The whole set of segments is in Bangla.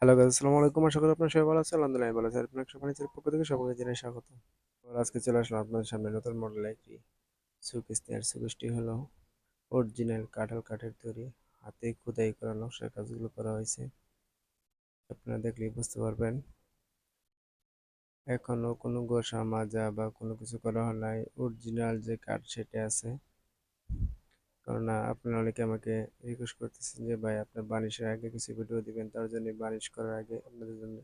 হ্যালো গাইস, আসসালামু আলাইকুম। আশা করি আপনারা সবাই ভালো আছেন। আলহামদুলিল্লাহ আমি ভালো আছি। আপনার ফার্নিচারের পক্ষ থেকে সকলকে জানাই স্বাগত। আজকে চলে আসলাম আপনাদের সামনে নতুন মডেল একটি শোকেস নিয়ে। আর শোকেসটি হলো অরিজিনাল কাঁঠাল কাঠের তৈরি, হাতে খোদাই করা নকশার কাজগুলো করা হয়েছে। আপনারা দেখলেই বুঝতে পারবেন এখনো কোনো ঘষা মাজা বা কোনো কিছু করা হয় নাই। অরিজিনাল যে কাঠ সেটা আছে। কারণ আপনারা অনেকে আমাকে রিকোয়েস্ট করতেছেন যে ভাই আপনার বানিশের আগে কিছু ভিডিও দিবেন, তার জন্য বানিশ করার আগে আপনাদের জন্য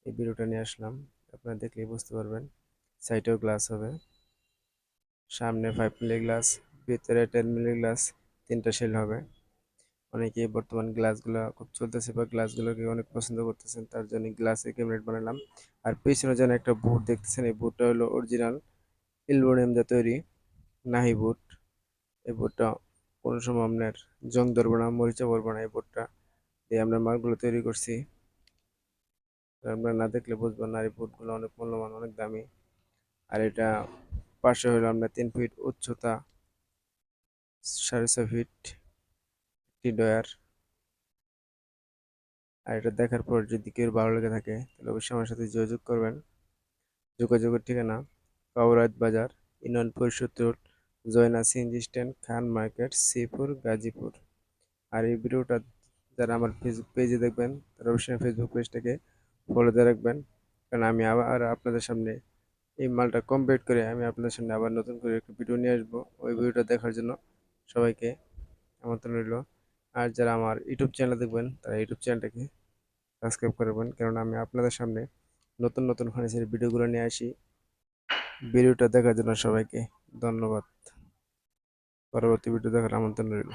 এই ভিডিওটা নিয়ে আসলাম। আপনারা দেখলেই বুঝতে পারবেন। সাইডেও গ্লাস হবে, সামনে 5 মিলি গ্লাস, ভিতরে 10 মিলি গ্লাস, তিনটা শেল হবে। অনেকেই বর্তমান গ্লাসগুলো খুব চলতেছে বা গ্লাসগুলোকে অনেক পছন্দ করতেছেন, তার জন্য গ্লাসের ক্যাবিনেট বানালাম। আর পিছনে যেন একটা বুট দেখতেছেন, এই বুটটা হলো অরিজিনাল অ্যালুমিনিয়াম দিয়ে তৈরি, নাহি বুট। এই বুটটা কোনো সময় আপনার জং ধরবে না, মরিচা পড়বে না। এই বুটটা দিয়ে আমরা মালগুলো তৈরি করছি। আপনারা না দেখলে বুঝবেন না, এই বুটগুলো অনেক মূল্যবান, অনেক দামি। আর এটা পাশে হলো আমরা 3 ফিট উচ্চতা, 6.5 ফিট একটি ডয়ার। আর এটা দেখার পর যদি কেউ ভালো লেগে থাকে তাহলে অবশ্যই আমার সাথে যোগাযোগ করবেন। যোগাযোগের ঠিকানা কাউরাত বাজার, ইউনিয়ন পরিষদ রোড, জয়না সিএনজি স্ট্যান্ড, খান মার্কেট, শ্রীপুর, গাজীপুর। আর এই ভিডিওটা যারা আমার ফেসবুক পেজে দেখবেন তারা অবশ্যই ফেসবুক পেজটাকে ফলো দিয়ে রাখবেন। কারণ আমি আবার আপনাদের সামনে এই মালটা কমপ্লিট করে আমি আপনাদের সামনে আবার নতুন করে একটা ভিডিও নিয়ে আসবো। ওই ভিডিওটা দেখার জন্য সবাইকে আমন্ত্রণ রইল। আর যারা আমার ইউটিউব চ্যানেল দেখবেন তারা ইউটিউব চ্যানেলটাকে সাবস্ক্রাইব করবেন, কারণ আমি আপনাদের সামনে নতুন নতুন ফার্নিচারের ভিডিওগুলো নিয়ে আসি। ভিডিওটা দেখার জন্য সবাইকে ধন্যবাদ। পরবর্তী ভিডিও দেখার আমন্ত্রণ রইল।